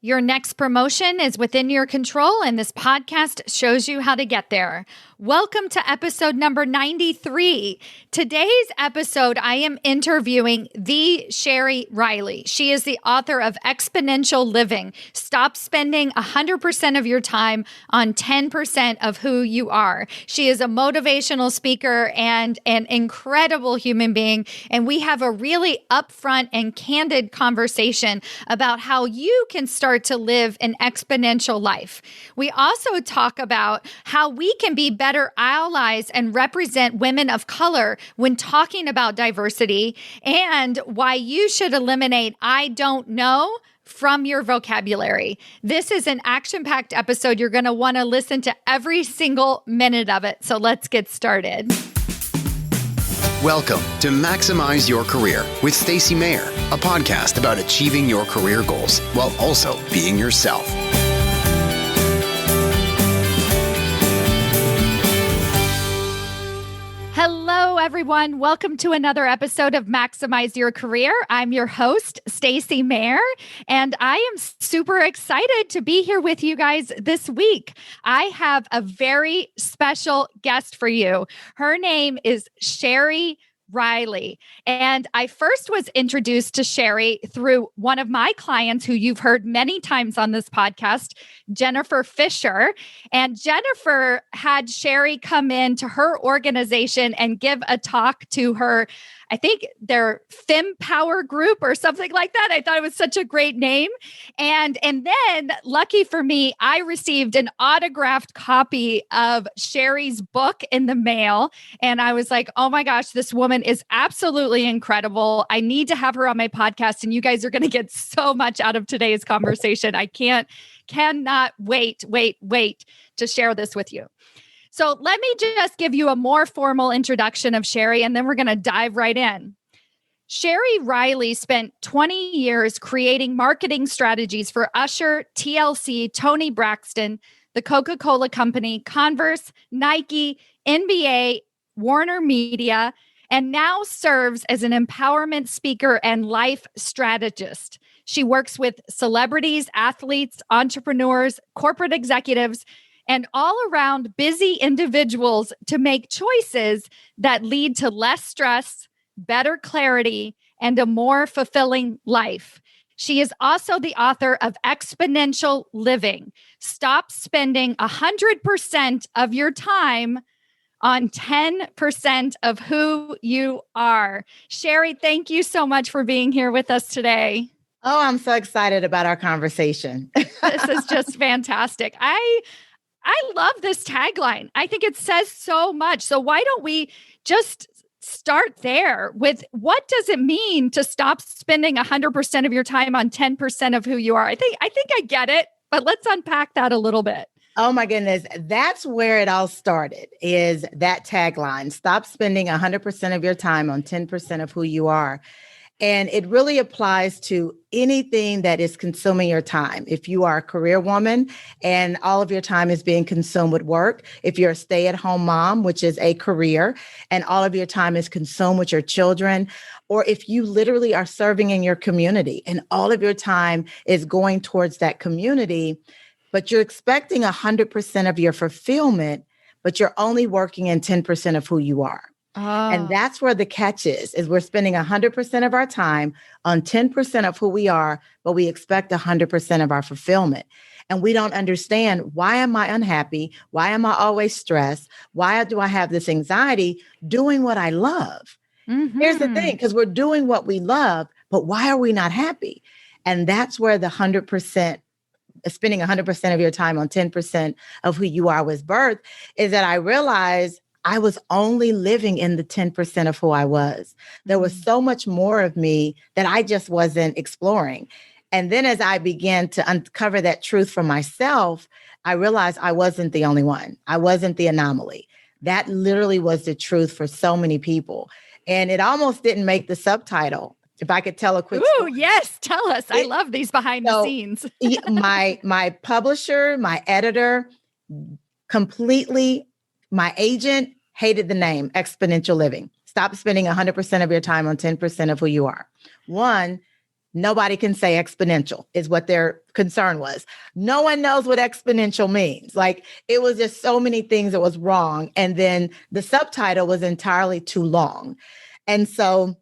Your next promotion is within your control, and this podcast shows you how to get there. Welcome to episode number 93. Today's episode, I am interviewing the Sheri Riley. She is the author of Exponential Living. Stop spending 100% of your time on 10% of who you are. She is a motivational speaker and an incredible human being, and we have a really upfront and candid conversation about how you can start to live an exponential life. We also talk about how we can be better allies and represent women of color when talking about diversity, and why you should eliminate "I don't know" from your vocabulary. This is an action-packed episode. You're going to want to listen to every single minute of it. So let's get started. Welcome to Maximize Your Career with Stacy Mayer, a podcast about achieving your career goals while also being yourself. Hello, everyone. Welcome to another episode of Maximize Your Career. I'm your host, Stacy Mayer, and I am super excited to be here with you guys this week. I have a very special guest for you. Her name is Sheri Riley. And I first was introduced to Sheri through one of my clients who you've heard many times on this podcast, Jennifer Fisher. And Jennifer had Sheri come into her organization and give a talk to her, I think their Fem Power group or something like that. I thought it was such a great name. And then, lucky for me, I received an autographed copy of Sheri's book in the mail. And I was like, oh my gosh, this woman is absolutely incredible. I need to have her on my podcast. And you guys are going to get so much out of today's conversation. I cannot wait to share this with you. So let me just give you a more formal introduction of Sheri, and then we're going to dive right in. Sheri Riley spent 20 years creating marketing strategies for Usher, TLC, Toni Braxton, the Coca-Cola Company, Converse, Nike, NBA, Warner Media, and now serves as an empowerment speaker and life strategist. She works with celebrities, athletes, entrepreneurs, corporate executives, and all around busy individuals to make choices that lead to less stress, better clarity, and a more fulfilling life. She is also the author of Exponential Living. Stop spending 100% of your time on 10% of who you are. Sheri, thank you so much for being here with us today. Oh, I'm so excited about our conversation. This is just fantastic. I love this tagline. I think it says so much. So why don't we just start there with what does it mean to stop spending 100% of your time on 10% of who you are? I think I get it, but let's unpack that a little bit. Oh my goodness. That's where it all started, is that tagline. Stop spending 100% of your time on 10% of who you are. And it really applies to anything that is consuming your time. If you are a career woman and all of your time is being consumed with work, if you're a stay-at-home mom, which is a career, and all of your time is consumed with your children, or if you literally are serving in your community and all of your time is going towards that community, but you're expecting 100% of your fulfillment, but you're only working in 10% of who you are. Oh. And that's where the catch is we're spending 100% of our time on 10% of who we are, but we expect 100% of our fulfillment. And we don't understand, why am I unhappy? Why am I always stressed? Why do I have this anxiety doing what I love? Mm-hmm. Here's the thing, because we're doing what we love, but why are we not happy? And that's where the 100%, spending 100% of your time on 10% of who you are was birthed, is that I realized I was only living in the 10% of who I was. There was so much more of me that I just wasn't exploring. And then as I began to uncover that truth for myself, I realized I wasn't the only one. I wasn't the anomaly. That literally was the truth for so many people. And it almost didn't make the subtitle. If I could tell a quick story. Yes, tell us. I love these behind the scenes. my publisher, my editor, completely, my agent hated the name Exponential Living. Stop spending 100% of your time on 10% of who you are. One, Nobody can say exponential is what their concern was. No one knows what exponential means. Like it was just so many things that was wrong. And then the subtitle was entirely too long. And so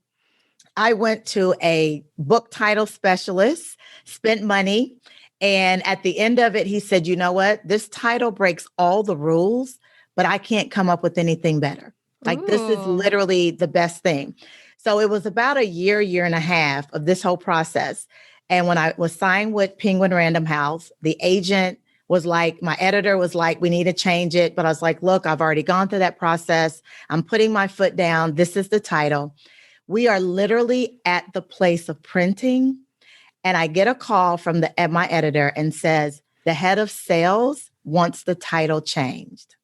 I went to a book title specialist, spent money. And at the end of it, he said, you know what? This title breaks all the rules, but I can't come up with anything better. Like this is literally the best thing. So it was about a year and a half of this whole process. And when I was signed with Penguin Random House, the agent was like, my editor was like, we need to change it. But I was like, look, I've already gone through that process. I'm putting my foot down. This is the title. We are literally at the place of printing. And I get a call from my editor and says, the head of sales wants the title changed.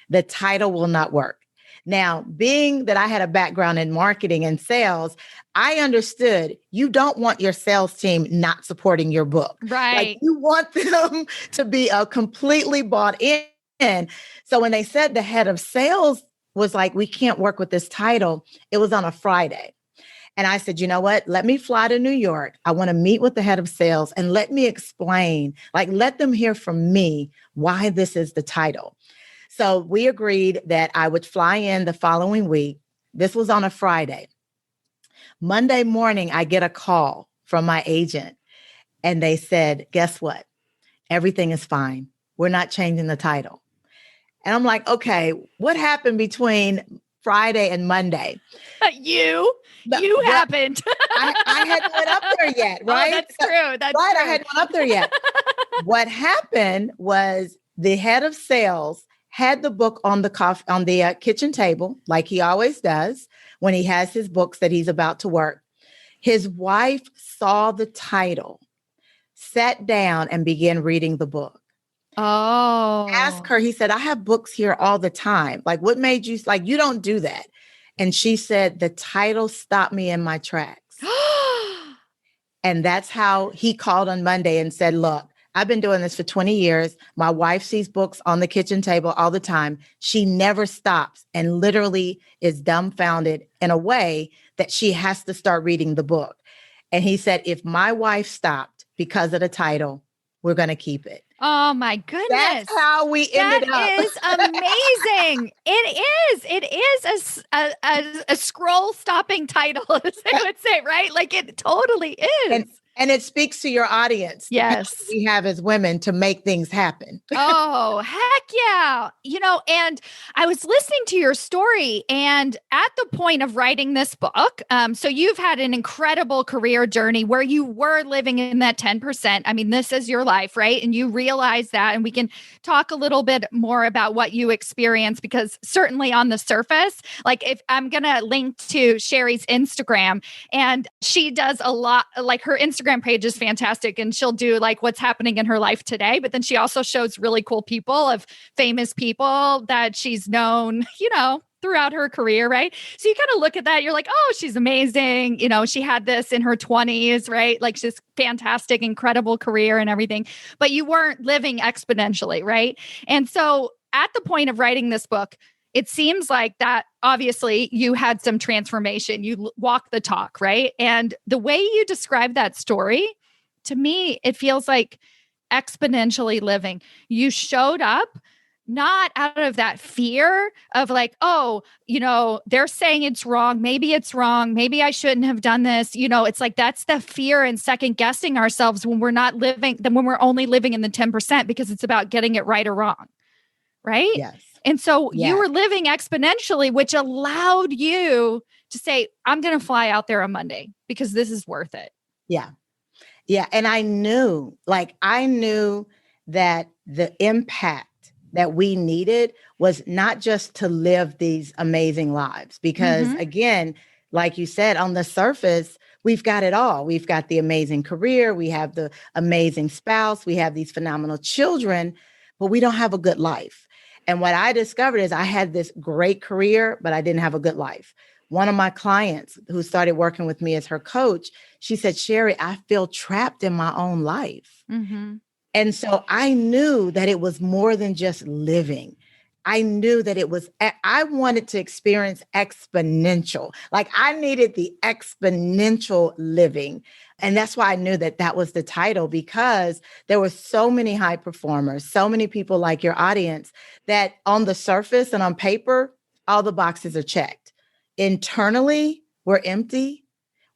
The title will not work. Now, being that I had a background in marketing and sales, I understood you don't want your sales team not supporting your book. Right. Like you want them to be completely bought in. So when they said the head of sales was like, we can't work with this title, it was on a Friday. And I said, you know what? Let me fly to New York. I want to meet with the head of sales and let me explain, like, let them hear from me why this is the title. So we agreed that I would fly in the following week. This was on a Friday. Monday morning, I get a call from my agent and they said, guess what? Everything is fine. We're not changing the title. And I'm like, okay, what happened between Friday and Monday? You happened. I hadn't went up there yet, right? Oh, that's true. That's right. true. I hadn't went up there yet. What happened was the head of sales had the book on the kitchen table, like he always does when he has his books that he's about to work. His wife saw the title, sat down and began reading the book. Oh. Ask her, he said, I have books here all the time. Like, what made you, like, you don't do that. And she said, the title stopped me in my tracks. And that's how he called on Monday and said, look, I've been doing this for 20 years. My wife sees books on the kitchen table all the time. She never stops and literally is dumbfounded in a way that she has to start reading the book. And he said, if my wife stopped because of the title, we're going to keep it. Oh my goodness. That's how we ended up. That is amazing. It is a scroll stopping title, as they would say, right? Like it totally is. And it speaks to your audience. Yes. We have as women to make things happen. Oh, heck yeah. And I was listening to your story and at the point of writing this book, so you've had an incredible career journey where you were living in that 10%. I mean, this is your life, right? And you realize that, and we can talk a little bit more about what you experienced, because certainly on the surface, like if I'm going to link to Sheri's Instagram, and she does a lot, like her Instagram page is fantastic and she'll do like what's happening in her life today. But then she also shows really cool people of famous people that she's known, throughout her career, right? So you kind of look at that, you're like, oh, she's amazing. She had this in her 20s, right? Like she's fantastic, incredible career and everything, but you weren't living exponentially, right? And so at the point of writing this book, it seems like that obviously you had some transformation. You walk the talk, right? And the way you describe that story, to me, it feels like exponentially living. You showed up not out of that fear of like, oh, they're saying it's wrong. Maybe it's wrong. Maybe I shouldn't have done this. It's like that's the fear and second guessing ourselves when we're not living, then when we're only living in the 10%, because it's about getting it right or wrong. Right? Yes. And so you were living exponentially, which allowed you to say, I'm going to fly out there on Monday because this is worth it. Yeah. Yeah. And I knew that the impact that we needed was not just to live these amazing lives, because again, like you said, on the surface, we've got it all. We've got the amazing career. We have the amazing spouse. We have these phenomenal children, but we don't have a good life. And what I discovered is I had this great career, but I didn't have a good life. One of my clients who started working with me as her coach, she said, Sheri, I feel trapped in my own life. And so I knew that it was more than just living. I knew that I wanted to experience exponential. Like I needed the exponential living. And that's why I knew that that was the title, because there were so many high performers, so many people like your audience that on the surface and on paper, all the boxes are checked. Internally, we're empty.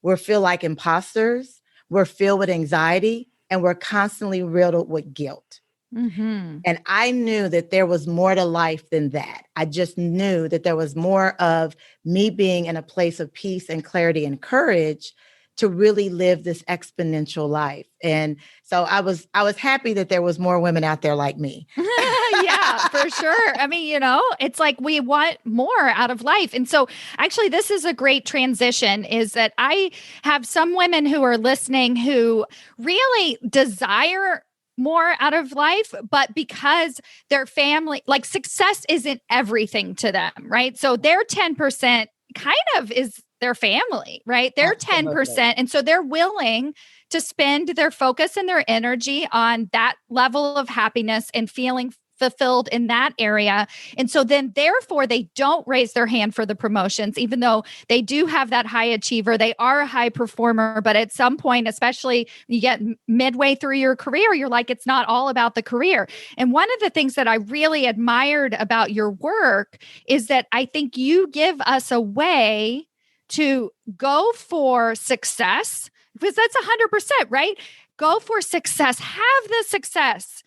We feel like imposters. We're filled with anxiety, and we're constantly riddled with guilt. Mm-hmm. And I knew that there was more to life than that. I just knew that there was more of me being in a place of peace and clarity and courage to really live this exponential life. And so I was happy that there was more women out there like me. Yeah, for sure. I mean, it's like we want more out of life. And so actually this is a great transition, is that I have some women who are listening who really desire more out of life, but because their family, like success isn't everything to them, right? So their 10% kind of is their family, right? They're Absolutely. 10%. And so they're willing to spend their focus and their energy on that level of happiness and feeling fulfilled in that area. And so then therefore they don't raise their hand for the promotions, even though they do have that high achiever, they are a high performer. But at some point, especially you get midway through your career, you're like, it's not all about the career. And one of the things that I really admired about your work is that I think you give us a way to go for success, because that's 100%, right? Go for success, have the success,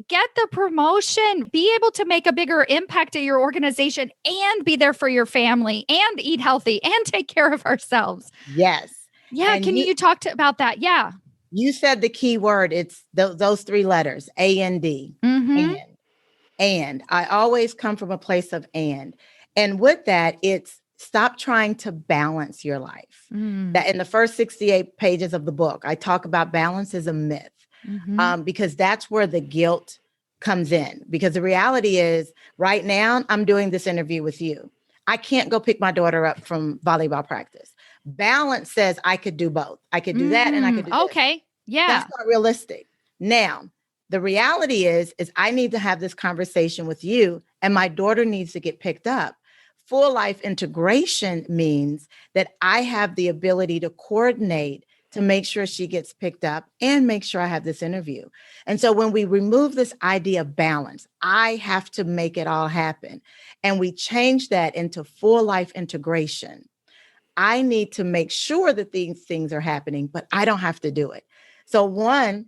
get the promotion, be able to make a bigger impact at your organization, and be there for your family, and eat healthy, and take care of ourselves. Yes. Yeah. And Can you talk about that? Yeah. You said the key word. It's those three letters, A-N-D. Mm-hmm. And I always come from a place of and. And with that, it's stop trying to balance your life. That in the first 68 pages of the book, I talk about balance is a myth. Because that's where the guilt comes in. Because the reality is right now I'm doing this interview with you. I can't go pick my daughter up from volleyball practice. Balance says I could do both. I could do that and I could do this. Okay. Yeah. That's not realistic. Now, the reality is I need to have this conversation with you, and my daughter needs to get picked up. Full life integration means that I have the ability to coordinate to make sure she gets picked up and make sure I have this interview. And so when we remove this idea of balance, I have to make it all happen. And we change that into full life integration. I need to make sure that these things are happening, but I don't have to do it. So one,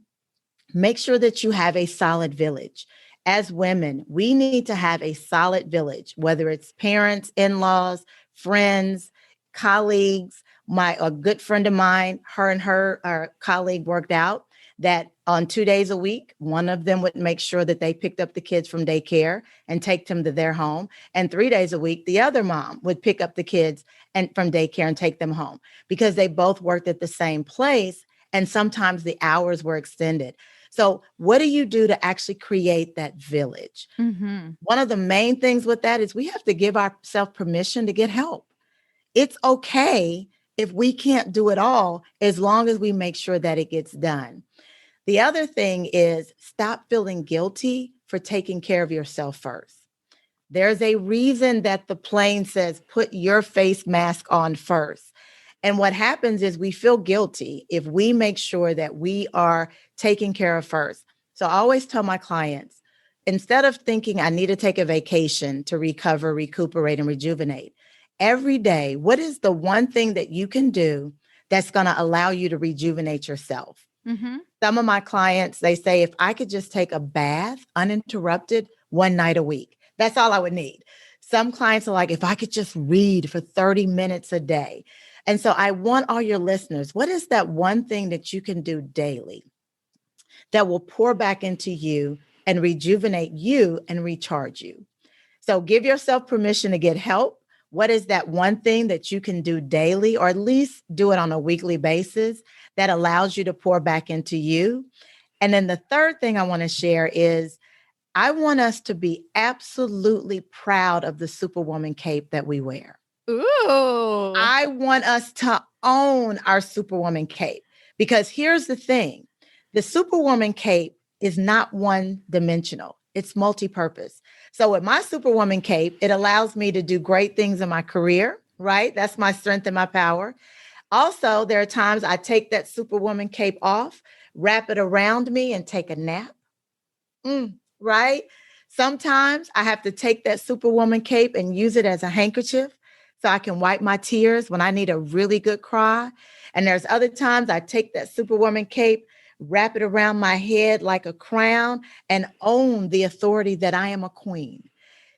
make sure that you have a solid village. As women, we need to have a solid village, whether it's parents, in-laws, friends, colleagues. A good friend of mine, her and her colleague worked out that on 2 days a week, one of them would make sure that they picked up the kids from daycare and take them to their home. And 3 days a week, the other mom would pick up the kids from daycare and take them home, because they both worked at the same place. And sometimes the hours were extended. So what do you do to actually create that village? Mm-hmm. One of the main things with that is we have to give ourselves permission to get help. It's okay if we can't do it all, as long as we make sure that it gets done. The other thing is stop feeling guilty for taking care of yourself first. There's a reason that the plane says, put your face mask on first. And what happens is we feel guilty if we make sure that we are taking care of first. So I always tell my clients, instead of thinking I need to take a vacation to recover, recuperate, and rejuvenate, every day, what is the one thing that you can do that's going to allow you to rejuvenate yourself? Mm-hmm. Some of my clients, they say, if I could just take a bath uninterrupted one night a week, that's all I would need. Some clients are like, if I could just read for 30 minutes a day. And so I want all your listeners, what is that one thing that you can do daily that will pour back into you and rejuvenate you and recharge you? So give yourself permission to get help. What is that one thing that you can do daily, or at least do it on a weekly basis, that allows you to pour back into you? And then the third thing I want to share is I want us to be absolutely proud of the Superwoman cape that we wear. Ooh. I want us to own our Superwoman cape, because here's the thing. The Superwoman cape is not one dimensional. It's multi-purpose. So with my Superwoman cape, it allows me to do great things in my career, right? That's my strength and my power. Also, there are times I take that Superwoman cape off, wrap it around me, and take a nap. Right? Sometimes I have to take that Superwoman cape and use it as a handkerchief so I can wipe my tears when I need a really good cry. And there's other times I take that Superwoman cape, wrap it around my head like a crown, and own the authority that I am a queen.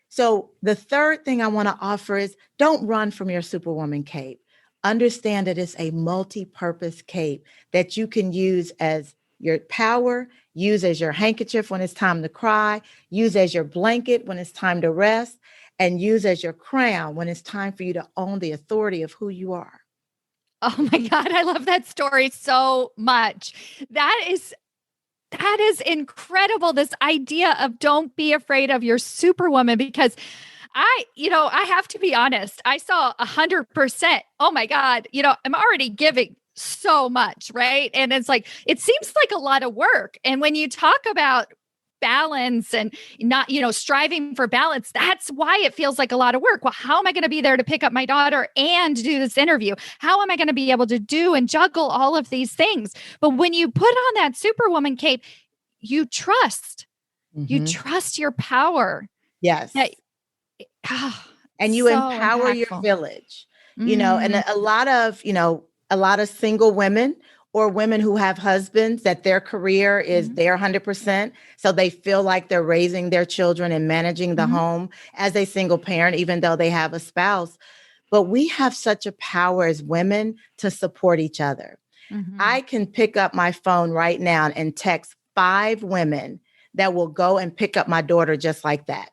So the third thing I want to offer is don't run from your Superwoman cape. Understand that it's a multi-purpose cape that you can use as your power, use as your handkerchief when it's time to cry, use as your blanket when it's time to rest, and use as your crown when it's time for you to own the authority of who you are. Oh my God, I love that story so much. That is incredible. This idea of don't be afraid of your Superwoman, because I have to be honest. I saw 100%. Oh my God, I'm already giving so much, right? And it's like, it seems like a lot of work. And when you talk about balance and not, striving for balance, that's why it feels like a lot of work. Well, how am I going to be there to pick up my daughter and do this interview? How am I going to be able to do and juggle all of these things? But when you put on that Superwoman cape, you trust, you trust your power. Yes. And you so empower your impactful. village, and a lot of single women or women who have husbands that their career is their 100%. So they feel like they're raising their children and managing the home as a single parent, even though they have a spouse. But we have such a power as women to support each other. I can pick up my phone right now and text 5 women that will go and pick up my daughter just like that.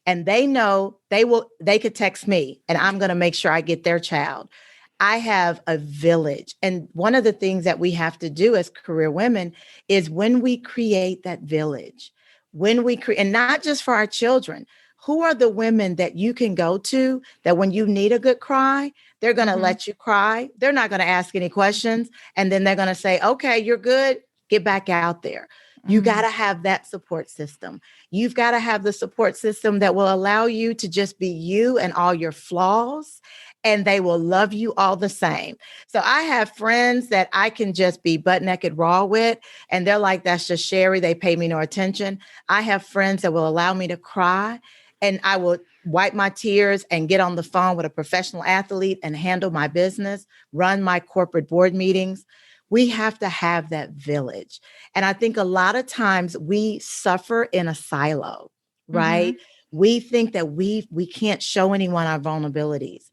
And they know they could text me and I'm going to make sure I get their child. I have a village. And one of the things that we have to do as career women is when we create that village, and not just for our children, who are the women that you can go to that when you need a good cry, they're going to let you cry. They're not going to ask any questions. And then they're going to say, okay, you're good. Get back out there. You got to have that support system. You've got to have the support system that will allow you to just be you and all your flaws, and they will love you all the same. So I have friends that I can just be butt naked raw with, and they're like, that's just Sheri. They pay me no attention. I have friends that will allow me to cry, and I will wipe my tears and get on the phone with a professional athlete and handle my business, run my corporate board meetings. We have to have that village. And I think a lot of times we suffer in a silo, right? We think that we can't show anyone our vulnerabilities.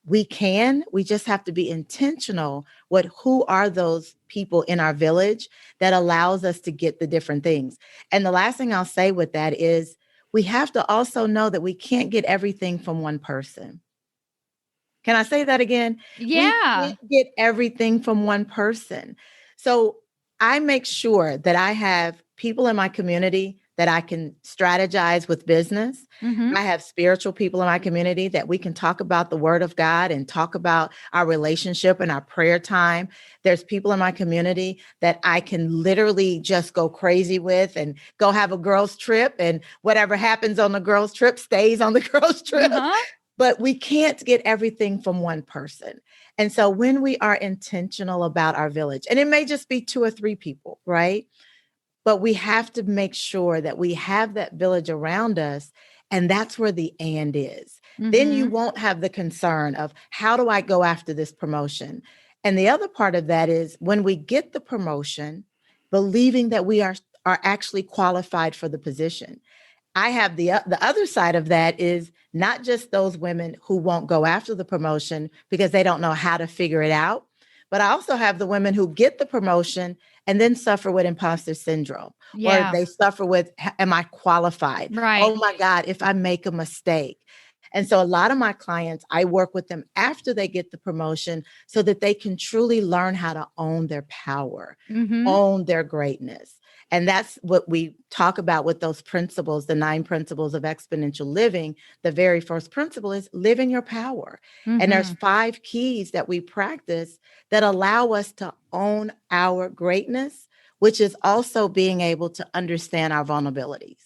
We just have to be intentional with who are those people in our village that allows us to get the different things. And the last thing I'll say with that is we have to also know that we can't get everything from one person. Can I say that again? Yeah. We can't get everything from one person. So I make sure that I have people in my community that I can strategize with business. I have spiritual people in my community that we can talk about the word of God and talk about our relationship and our prayer time. There's people in my community that I can literally just go crazy with and go have a girls' trip, and whatever happens on the girls' trip stays on the girls' trip. But we can't get everything from one person. And so when we are intentional about our village, and it may just be 2 or 3 people, right? But we have to make sure that we have that village around us. And that's where the and is. Then you won't have the concern of how do I go after this promotion? And the other part of that is when we get the promotion, believing that we are actually qualified for the position. I have the other side of that is not just those women who won't go after the promotion because they don't know how to figure it out, but I also have the women who get the promotion and then suffer with imposter syndrome, or they suffer with, am I qualified? Right. Oh my God, if I make a mistake. And so a lot of my clients, I work with them after they get the promotion so that they can truly learn how to own their power, own their greatness. And that's what we talk about with those principles, the 9 principles of exponential living. The very first principle is live in your power. And there's 5 keys that we practice that allow us to own our greatness, which is also being able to understand our vulnerabilities.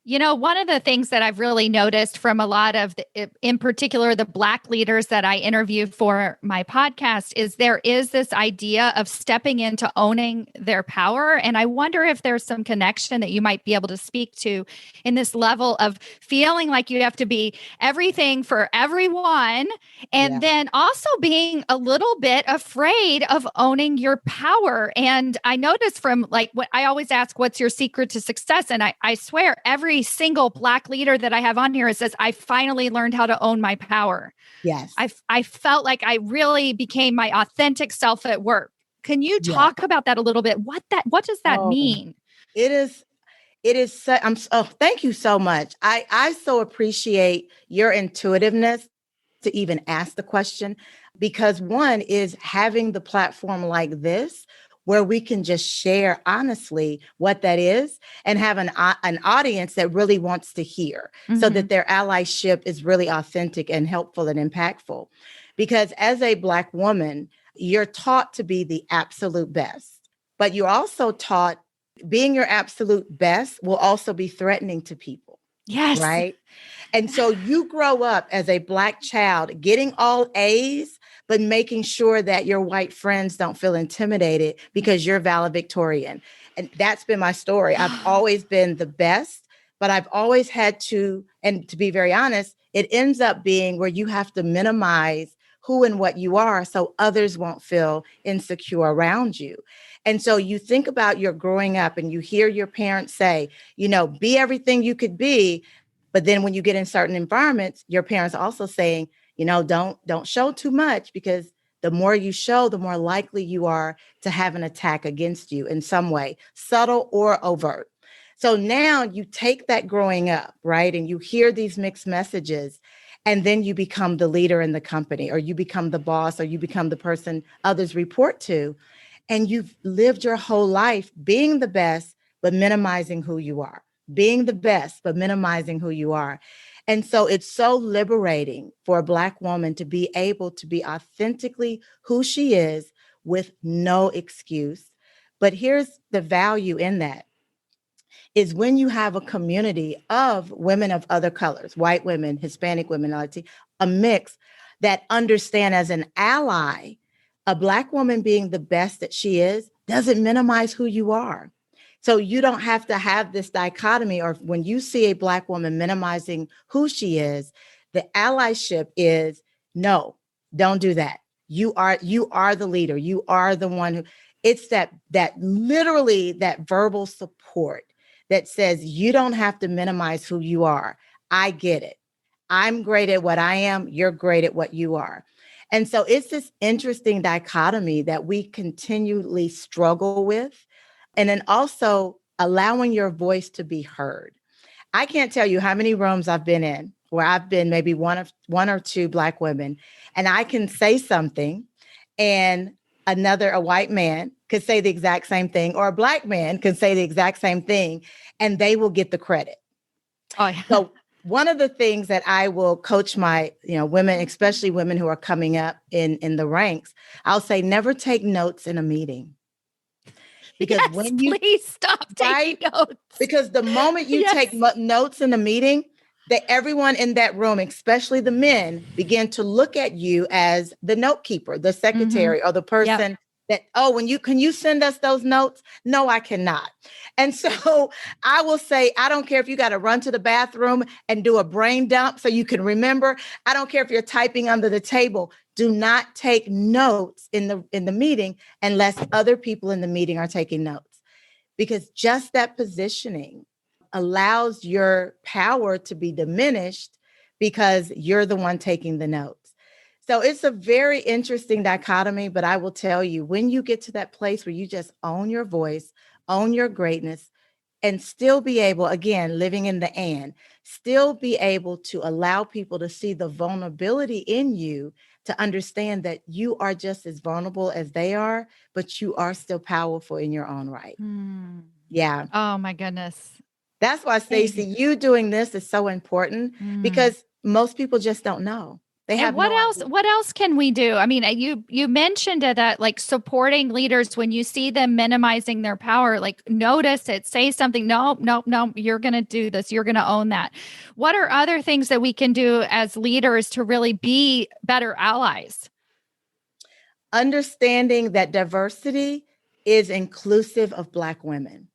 One of the things that I've really noticed from a lot of, in particular, the Black leaders that I interview for my podcast is there is this idea of stepping into owning their power. And I wonder if there's some connection that you might be able to speak to in this level of feeling like you have to be everything for everyone. And then also being a little bit afraid of owning your power. And I noticed from like what I always ask, what's your secret to success? And I swear every single Black leader that I have on here says, I finally learned how to own my power. Yes. I felt like I really became my authentic self at work. Can you talk about that a little bit? What does that mean? It is. Thank you so much. I so appreciate your intuitiveness to even ask the question, because one is having the platform like this where we can just share honestly what that is and have an audience that really wants to hear so that their allyship is really authentic and helpful and impactful. Because as a Black woman, you're taught to be the absolute best, but you're also taught being your absolute best will also be threatening to people. Yes. Right. And so you grow up as a Black child getting all A's, but making sure that your white friends don't feel intimidated because you're valedictorian. And that's been my story. I've always been the best, but I've always had to, and to be very honest, it ends up being where you have to minimize who and what you are so others won't feel insecure around you. And so you think about your growing up and you hear your parents say, be everything you could be. But then when you get in certain environments, your parents are also saying, don't show too much, because the more you show, the more likely you are to have an attack against you in some way, subtle or overt. So now you take that growing up, right? And you hear these mixed messages, and then you become the leader in the company, or you become the boss, or you become the person others report to. And you've lived your whole life being the best, but minimizing who you are, being the best, but minimizing who you are. And so it's so liberating for a Black woman to be able to be authentically who she is with no excuse. But here's the value in that is when you have a community of women of other colors, white women, Hispanic women, a mix that understand as an ally, a Black woman being the best that she is doesn't minimize who you are. So you don't have to have this dichotomy, or when you see a Black woman minimizing who she is, the allyship is, no, don't do that. You are the leader. You are the one who, it's that literally that verbal support that says you don't have to minimize who you are. I get it. I'm great at what I am. You're great at what you are. And so it's this interesting dichotomy that we continually struggle with. And then also allowing your voice to be heard. I can't tell you how many rooms I've been in where I've been maybe one or two Black women, and I can say something and a white man could say the exact same thing, or a Black man could say the exact same thing, and they will get the credit. Oh, yeah. So one of the things that I will coach my, women, especially women who are coming up in the ranks, I'll say, never take notes in a meeting. Because when you please stop taking notes. Because the moment you take notes in a meeting, that everyone in that room, especially the men, begin to look at you as the note keeper, the secretary, or the person that, can you send us those notes? No, I cannot. And so I will say, I don't care if you got to run to the bathroom and do a brain dump so you can remember. I don't care if you're typing under the table. Do not take notes in the meeting unless other people in the meeting are taking notes, because just that positioning allows your power to be diminished because you're the one taking the notes. So it's a very interesting dichotomy, but I will tell you, when you get to that place where you just own your voice, own your greatness, and still be able, again, living in the and, still be able to allow people to see the vulnerability in you, to understand that you are just as vulnerable as they are, but you are still powerful in your own right. Yeah. Oh, my goodness. That's why, Stacy, you doing this is so important, because most people just don't know. They And have no idea. what else can we do? I mean, you mentioned that like supporting leaders when you see them minimizing their power, like notice it, say something. No, no, no, you're going to do this. You're going to own that. What are other things that we can do as leaders to really be better allies? Understanding that diversity is inclusive of Black women.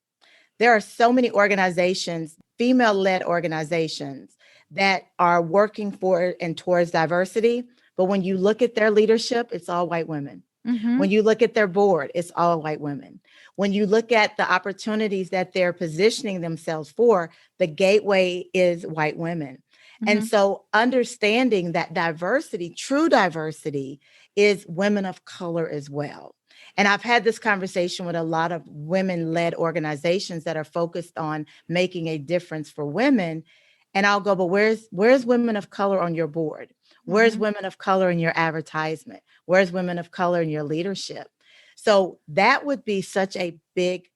There are so many organizations, female-led organizations, that are working for and towards diversity. But when you look at their leadership, it's all white women. Mm-hmm. When you look at their board, it's all white women. When you look at the opportunities that they're positioning themselves for, the gateway is white women. And Mm-hmm. so understanding that diversity, true diversity, is women of color as well. And I've had this conversation with a lot of women-led organizations that are focused on making a difference for women. And I'll go, but where's women of color on your board? Where's Mm-hmm. women of color in your advertisement? Where's women of color in your leadership? So that would be such a big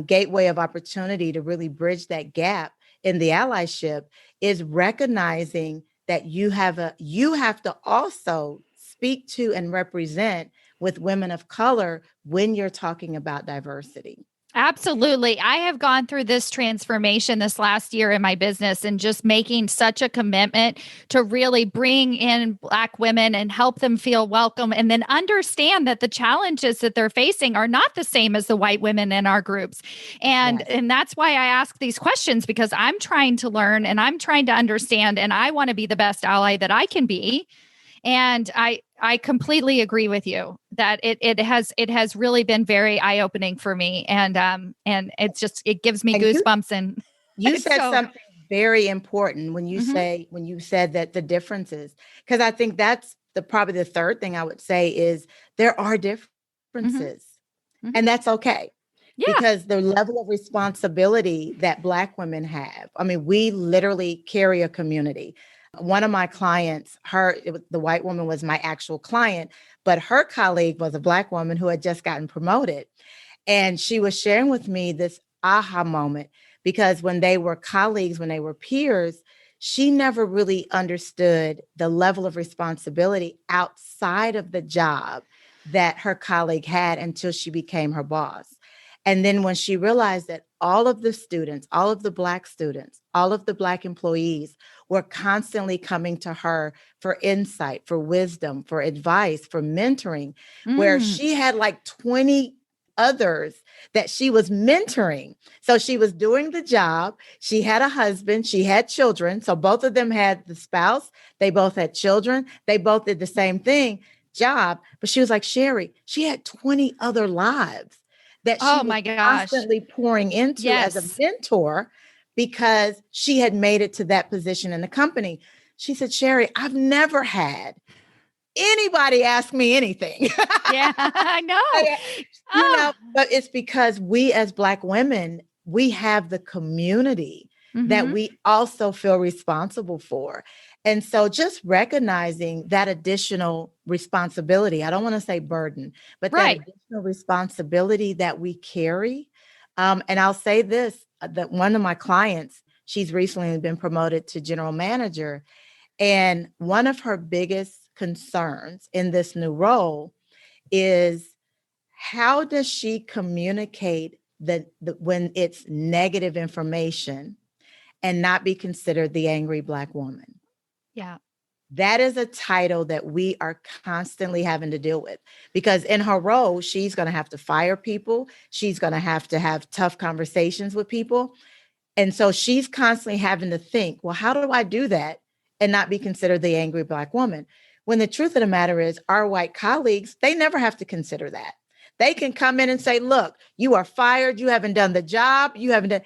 gateway of opportunity to really bridge that gap in the allyship, is recognizing that you have to also speak to and represent with women of color when you're talking about diversity. Absolutely. I have gone through this transformation this last year in my business and just making such a commitment to really bring in Black women and help them feel welcome, and then understand that the challenges that they're facing are not the same as the white women in our groups. And Yes. and that's why I ask these questions, because I'm trying to learn and I'm trying to understand, and I want to be the best ally that I can be. And I completely agree with you that it has really been very eye-opening for me. And it gives me And goosebumps, and you it's said so something very important when mhm, you said that the differences, because I think that's probably the third thing I would say is there are mhm, differences, mhm. and that's okay. Yeah. Because the level of responsibility that Black women have, I mean, we literally carry a community. One of my clients, the white woman was my actual client, but her colleague was a Black woman who had just gotten promoted. And she was sharing with me this aha moment, because when they were colleagues, when they were peers, she never really understood the level of responsibility outside of the job that her colleague had until she became her boss. And then when she realized that all of the students, all of the Black students, all of the Black employees were constantly coming to her for insight, for wisdom, for advice, for mentoring, where Mm. she had like 20 others that she was mentoring. So she was doing the job. She had a husband, she had children. So both of them had the spouse, they both had children, they both did the same thing, job. But she was like, Sheri, she had 20 other lives that she Oh was my gosh. constantly pouring into as a Yes. mentor because she had made it to that position in the company. She said, Sheri, I've never had anybody ask me anything. Yeah, I know. Oh. But it's because we as Black women, we have the community that Mhm. we also feel responsible for. And so just recognizing that additional responsibility, I don't want to say burden, but that Right. additional responsibility that we carry. And I'll say this, that one of my clients, she's recently been promoted to general manager. And one of her biggest concerns in this new role is, how does she communicate when it's negative information and not be considered the angry Black woman? Yeah. That is a title that we are constantly having to deal with, because in her role, she's going to have to fire people. She's going to have tough conversations with people. And so she's constantly having to think, well, how do I do that and not be considered the angry Black woman? When the truth of the matter is, our white colleagues, they never have to consider that. They can come in and say, look, you are fired. You haven't done the job. You haven't done,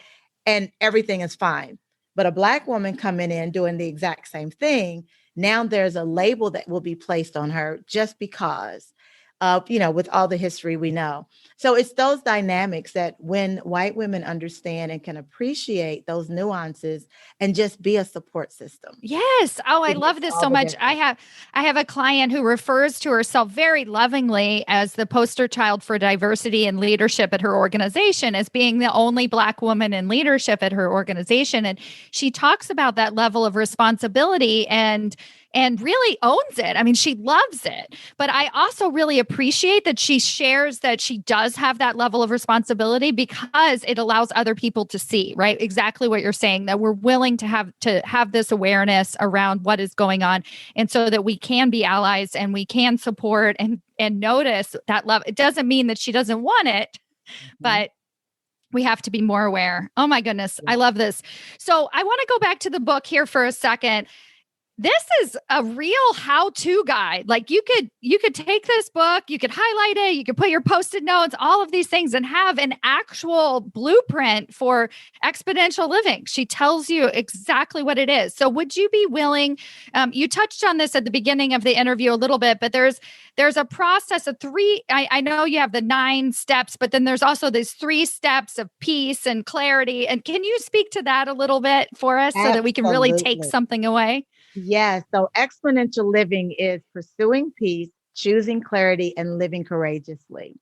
and everything is fine. But a Black woman coming in doing the exact same thing, now there's a label that will be placed on her just because of, with all the history we know. So it's those dynamics that when white women understand and can appreciate those nuances and just be a support system. Yes. Oh, I It love makes this all so the much. difference. I have a client who refers to herself very lovingly as the poster child for diversity and leadership at her organization, as being the only Black woman in leadership at her organization. And she talks about that level of responsibility and really owns it. I mean, she loves it. But I also really appreciate that she shares that she does have that level of responsibility, because it allows other people to see, right? Exactly what you're saying, that we're willing to have this awareness around what is going on, and so that we can be allies and we can support and notice that love. It doesn't mean that she doesn't want it, Mhm. but we have to be more aware. Oh my goodness, Yeah. I love this. So I want to go back to the book here for a second. This is a real how-to guide. Like you could take this book, you could highlight it, you could put your post-it notes, all of these things, and have an actual blueprint for exponential living. She tells you exactly what it is. So would you be willing, you touched on this at the beginning of the interview a little bit, but there's a process of three. I know you have the 9 steps, but then there's also these 3 steps of peace and clarity. And can you speak to that a little bit for us so that we can really take Absolutely. something away? Yes. So exponential living is pursuing peace, choosing clarity, and living courageously.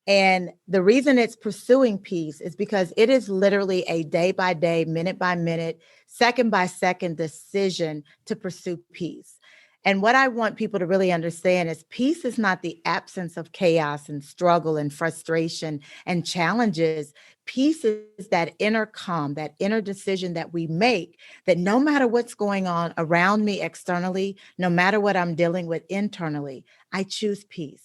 And the reason it's pursuing peace is because it is literally a day by day, minute by minute, second by second decision to pursue peace. And what I want people to really understand is peace is not the absence of chaos and struggle and frustration and challenges. Peace is that inner calm, that inner decision that we make, that no matter what's going on around me externally, no matter what I'm dealing with internally, I choose peace.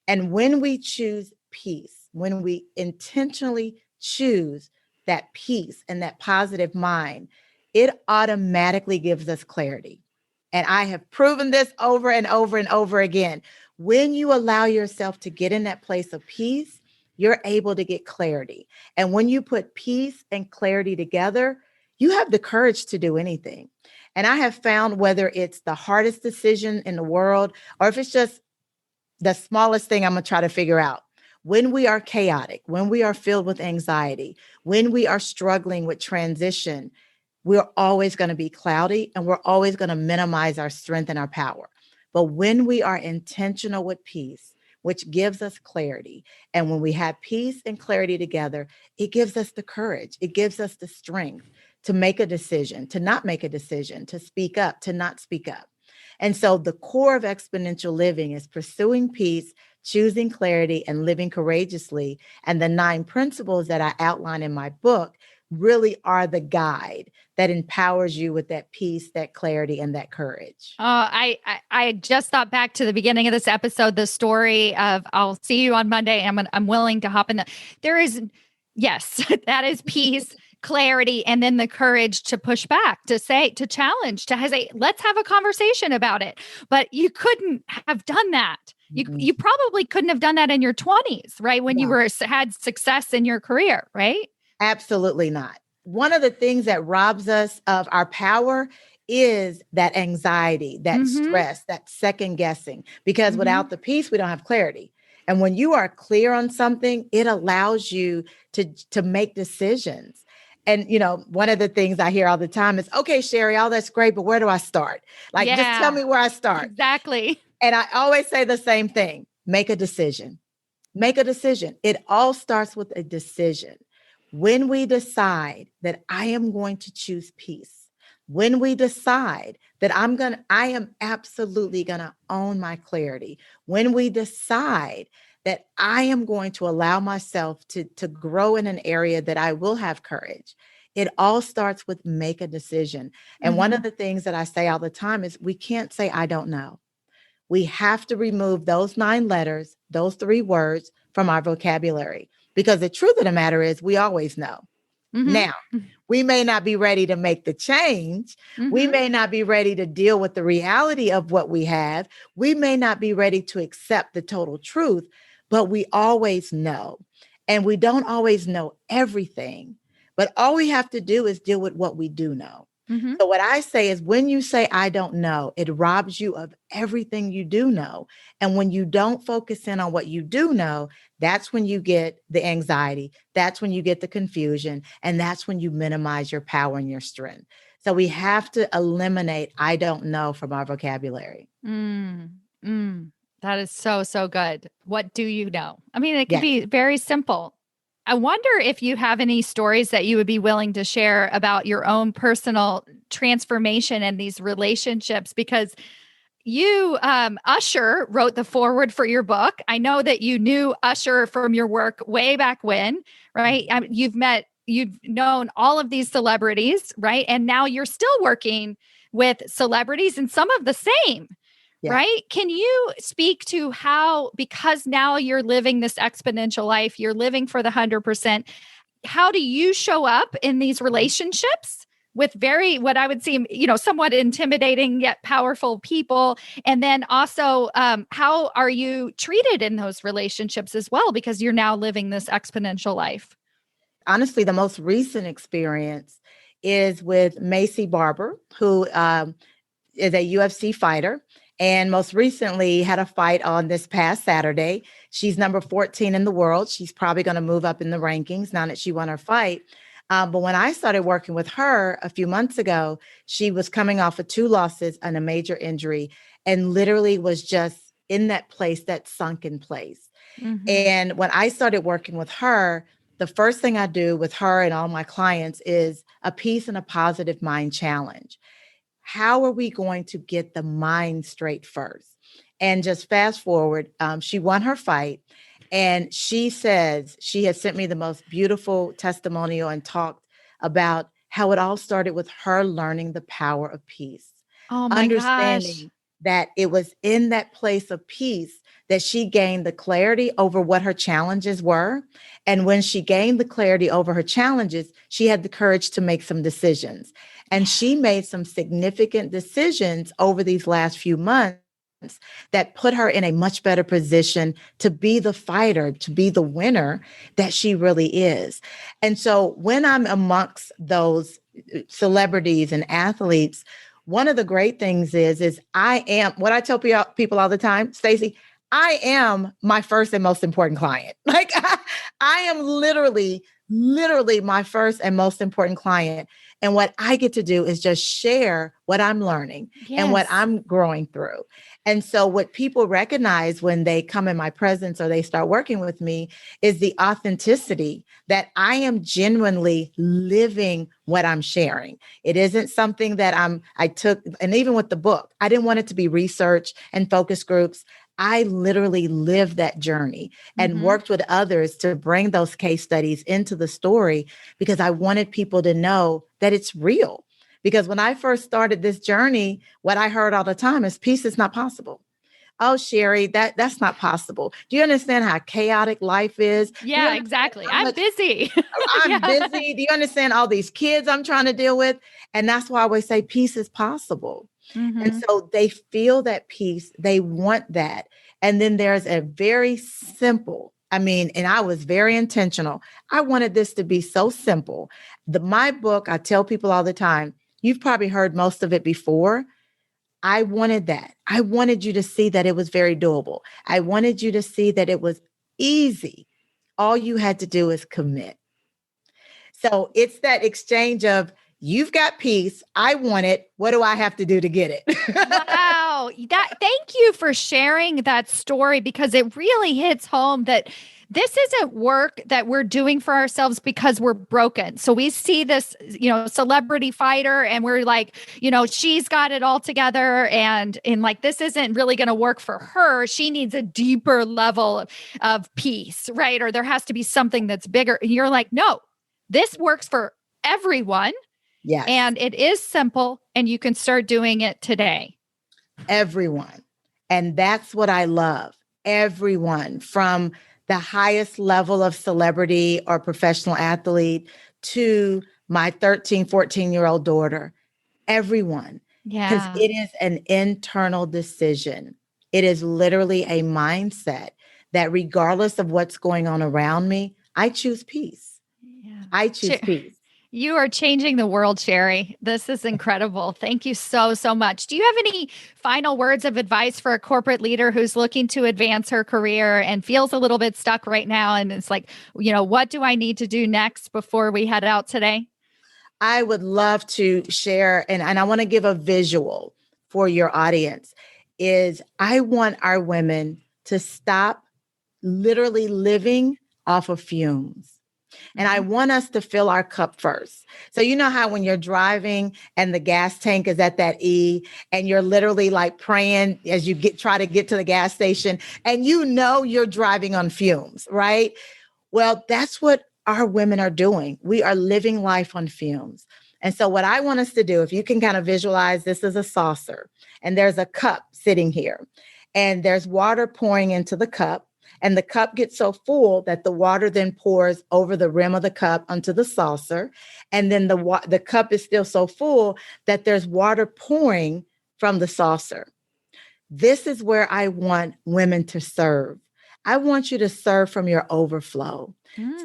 And when we choose peace, when we intentionally choose that peace and that positive mind, it automatically gives us clarity. And I have proven this over and over and over again. When you allow yourself to get in that place of peace, you're able to get clarity. And when you put peace and clarity together, you have the courage to do anything. And I have found whether it's the hardest decision in the world or if it's just the smallest thing I'm going to try to figure out. When we are chaotic, when we are filled with anxiety, when we are struggling with transition, we're always going to be cloudy and we're always going to minimize our strength and our power. But when we are intentional with peace, which gives us clarity, and when we have peace and clarity together, it gives us the courage, it gives us the strength to make a decision, to not make a decision, to speak up, to not speak up. And so the core of exponential living is pursuing peace, choosing clarity, and living courageously. And the 9 principles that I outline in my book really are the guide that empowers you with that peace, that clarity, and that courage. I just thought back to the beginning of this episode, the story of I'll see you on Monday. I'm willing to hop in. There is, yes, that is peace, clarity, and then the courage to push back, to say, to challenge, to say, let's have a conversation about it. But you couldn't have done that. Mhm. You probably couldn't have done that in your 20s, right? When you No. had success in your career, right? Absolutely not. One of the things that robs us of our power is that anxiety, that Mm-hmm. stress, that second guessing, because Mm-hmm. without the peace, we don't have clarity. And when you are clear on something, it allows you to make decisions. And one of the things I hear all the time is, okay, Sheri, all that's great, but where do I start? Like, just tell Yeah, me where I start. exactly. And I always say the same thing: make a decision. Make a decision. It all starts with a decision. When we decide that I am going to choose peace, when we decide that I am absolutely going to own my clarity, when we decide that I am going to allow myself to grow in an area that I will have courage, it all starts with make a decision. And one Mm-hmm. of the things that I say all the time is we can't say, I don't know. We have to remove those 9 letters, those 3 words from our vocabulary, because the truth of the matter is we always know. Now, Mm-hmm. we may not be ready to make the change. We Mm-hmm. may not be ready to deal with the reality of what we have. We may not be ready to accept the total truth, but we always know. And we don't always know everything. But all we have to do is deal with what we do know. Mm-hmm. So what I say is when you say, I don't know, it robs you of everything you do know. And when you don't focus in on what you do know, that's when you get the anxiety. That's when you get the confusion. And that's when you minimize your power and your strength. So we have to eliminate, I don't know from our vocabulary. Mm, that is so, so good. What do you know? I mean, it can Yes. be very simple. I wonder if you have any stories that you would be willing to share about your own personal transformation and these relationships, because Usher wrote the foreword for your book. I know that you knew Usher from your work way back when, right? You've known all of these celebrities, right? And now you're still working with celebrities and some of the same. Yeah. Right? Can you speak to how, because now you're living this exponential life, you're living for the 100%, how do you show up in these relationships with what I would seem, somewhat intimidating yet powerful people? And then also, how are you treated in those relationships as well? Because you're now living this exponential life. Honestly, the most recent experience is with Macy Barber, who is a UFC fighter. And most recently had a fight on this past Saturday. She's number 14 in the world. She's probably going to move up in the rankings now that she won her fight. But when I started working with her a few months ago, she was coming off of 2 losses and a major injury and literally was just in that place, that sunken place. Mm-hmm. And when I started working with her, the first thing I do with her and all my clients is a peace and a positive mind challenge. How are we going to get the mind straight first? And just fast forward, she won her fight. And she says she has sent me the most beautiful testimonial and talked about how it all started with her learning the power of peace. Oh my gosh. Understanding that it was in that place of peace that she gained the clarity over what her challenges were. And when she gained the clarity over her challenges, she had the courage to make some decisions. And she made some significant decisions over these last few months that put her in a much better position to be the fighter, to be the winner that she really is. And so when I'm amongst those celebrities and athletes, one of the great things is I am what I tell people all the time, Stacy, I am my first and most important client. Like I am literally my first and most important client. And what I get to do is just share what I'm learning and what I'm growing through. And so what people recognize when they come in my presence or they start working with me is the authenticity that I am genuinely living what I'm sharing. It isn't something that I took, and even with the book, I didn't want it to be research and focus groups. I literally lived that journey and worked with others to bring those case studies into the story because I wanted people to know that it's real. Because when I first started this journey, what I heard all the time is peace is not possible. Oh, Sheri, that's not possible. Do you understand how chaotic life is? Yeah, exactly. I'm busy. I'm busy. Do you understand all these kids I'm trying to deal with? And that's why I always say peace is possible. And so they feel that peace. They want that. And then there's a very simple, and I was very intentional. I wanted this to be so simple. My book, I tell people all the time, you've probably heard most of it before. I wanted that. I wanted you to see that it was very doable. I wanted you to see that it was easy. All you had to do is commit. So it's that exchange of, you've got peace. I want it. What do I have to do to get it? Wow. Thank you for sharing that story, because it really hits home that this isn't work that we're doing for ourselves because we're broken. So we see this, celebrity fighter and we're like, she's got it all together and like, this isn't really going to work for her. She needs a deeper level of peace, right? Or there has to be something that's bigger. And you're like, no, this works for everyone. Yes. And it is simple and you can start doing it today. Everyone. And that's what I love. Everyone, from the highest level of celebrity or professional athlete to my 13, 14-year-old daughter, everyone. Yeah. Because it is an internal decision. It is literally a mindset that regardless of what's going on around me, I choose peace. Yeah. I choose peace. You are changing the world, Sheri. This is incredible. Thank you so, so much. Do you have any final words of advice for a corporate leader who's looking to advance her career and feels a little bit stuck right now? And it's like, what do I need to do next before we head out today? I would love to share, and I want to give a visual for your audience, is I want our women to stop literally living off of fumes. And I want us to fill our cup first. So you know how when you're driving and the gas tank is at that E and you're literally like praying as you try to get to the gas station and you're driving on fumes, right? Well, that's what our women are doing. We are living life on fumes. And so what I want us to do, if you can kind of visualize this as a saucer and there's a cup sitting here and there's water pouring into the cup. And the cup gets so full that the water then pours over the rim of the cup onto the saucer. And then the cup is still so full that there's water pouring from the saucer. This is where I want women to serve. I want you to serve from your overflow.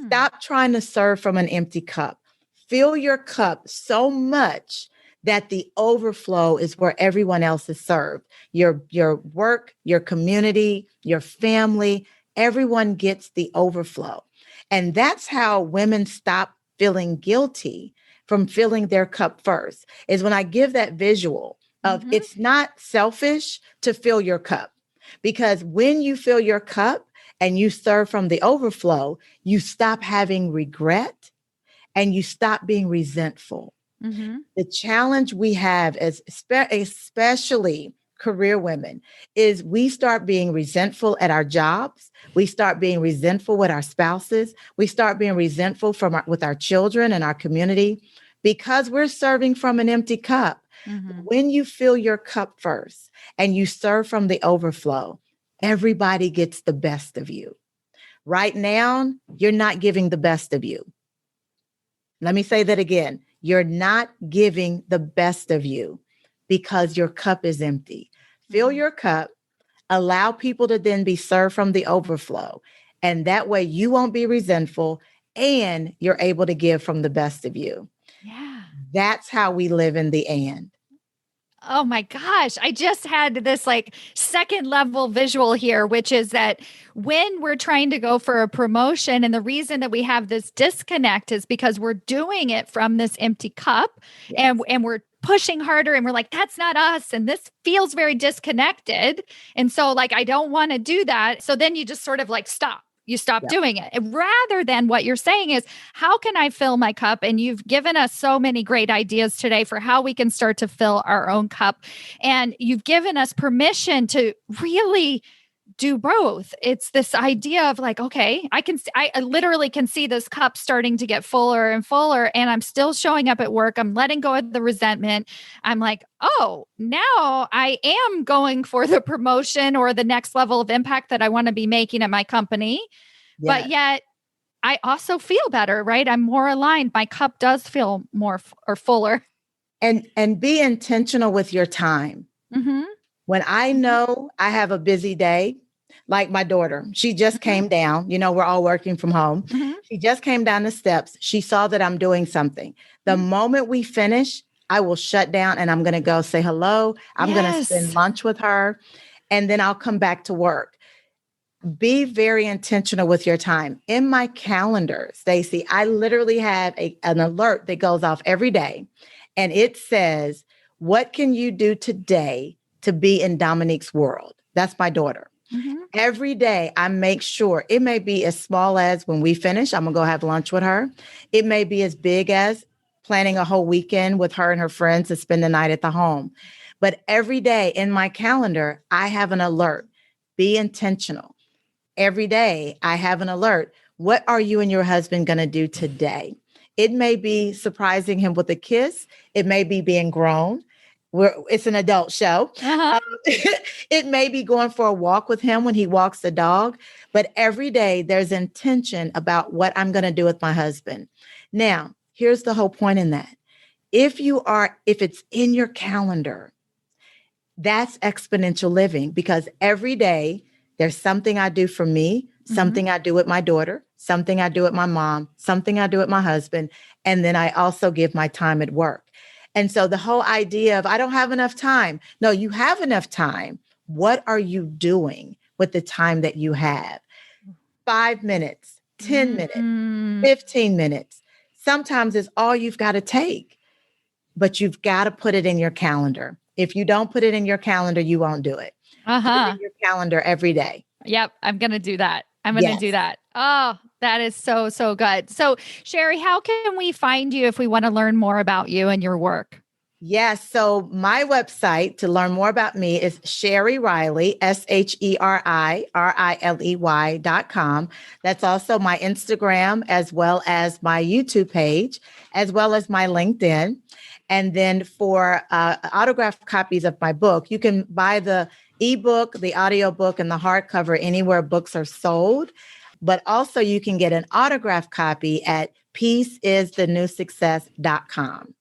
Stop trying to serve from an empty cup. Fill your cup so much that the overflow is where everyone else is served. Your work, your community, your family, everyone gets the overflow. And that's how women stop feeling guilty from filling their cup first, is when I give that visual of it's not selfish to fill your cup. Because when you fill your cup and you serve from the overflow, you stop having regret and you stop being resentful. The challenge we have as especially career women is we start being resentful at our jobs. We start being resentful with our spouses. We start being resentful with our children and our community because we're serving from an empty cup. When you fill your cup first and you serve from the overflow, everybody gets the best of you. Right now, you're not giving the best of you. Let me say that again. You're not giving the best of you because your cup is empty. Fill your cup, allow people to then be served from the overflow. And that way you won't be resentful and you're able to give from the best of you. Yeah. That's how we live in the and. Oh my gosh. I just had this like second level visual here, which is that when we're trying to go for a promotion, and the reason that we have this disconnect is because we're doing it from this empty cup. Yes. and we're pushing harder and we're like, that's not us. And this feels very disconnected. And so like, I don't want to do that. So then you just sort of like stop. You stop doing it. And rather than what you're saying is, how can I fill my cup? And you've given us so many great ideas today for how we can start to fill our own cup. And you've given us permission to really do both. It's this idea of like, okay, I literally can see this cup starting to get fuller and fuller, and I'm still showing up at work. I'm letting go of the resentment. I'm like, oh, now I am going for the promotion or the next level of impact that I want to be making at my company. Yes. But yet I also feel better, right? I'm more aligned. My cup does feel more or fuller. And be intentional with your time. When I know I have a busy day, like my daughter, she just came down, we're all working from home. She just came down the steps. She saw that I'm doing something. The moment we finish, I will shut down and I'm going to go say hello. I'm going to spend lunch with her and then I'll come back to work. Be very intentional with your time. In my calendar, Stacy, I literally have an alert that goes off every day. And it says, what can you do today to be in Dominique's world? That's my daughter. Every day I make sure, it may be as small as when we finish, I'm going to go have lunch with her. It may be as big as planning a whole weekend with her and her friends to spend the night at the home. But every day in my calendar, I have an alert. Be intentional. Every day I have an alert. What are you and your husband going to do today? It may be surprising him with a kiss. It may be being grown. It's an adult show. It may be going for a walk with him when he walks the dog, but every day there's intention about what I'm going to do with my husband. Now, here's the whole point in that. If it's in your calendar, that's exponential living, because every day There's something I do for me, something I do with my daughter, something I do with my mom, something I do with my husband. And then I also give my time at work. And so the whole idea of I don't have enough time. No, you have enough time. What are you doing with the time that you have? 5 minutes, 10 minutes, 15 minutes. Sometimes it's all you've got to take, but you've got to put it in your calendar. If you don't put it in your calendar, you won't do it. Put it in your calendar every day. Yep. I'm going to do that. I'm going to do that. Oh, that is so, so good. So Sheri, how can we find you if we want to learn more about you and your work? Yes. So my website to learn more about me is Sheri Riley, SheriRiley.com. That's also my Instagram, as well as my YouTube page, as well as my LinkedIn. And then for autographed copies of my book, you can buy the ebook, the audiobook, and the hardcover anywhere books are sold. But also you can get an autographed copy at peaceisthenewsuccess.com.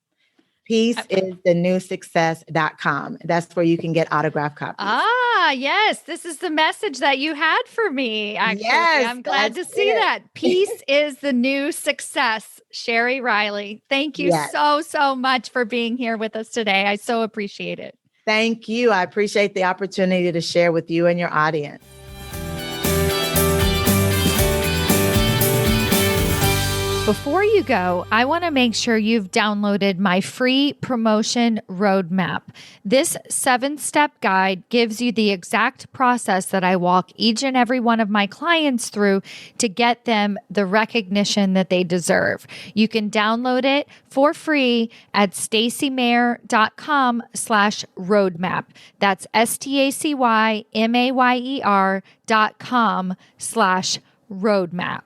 peaceisthenewsuccess.com. That's where you can get autographed copies. Ah, yes. This is the message that you had for me, actually. Yes, I'm glad to see that. Peace is the new success. Sheri Riley, thank you so much for being here with us today. I so appreciate it. Thank you. I appreciate the opportunity to share with you and your audience. Before you go, I want to make sure you've downloaded my free promotion roadmap. This 7-step guide gives you the exact process that I walk each and every one of my clients through to get them the recognition that they deserve. You can download it for free at stacymayer.com/roadmap. That's STACYMAYER.com/roadmap.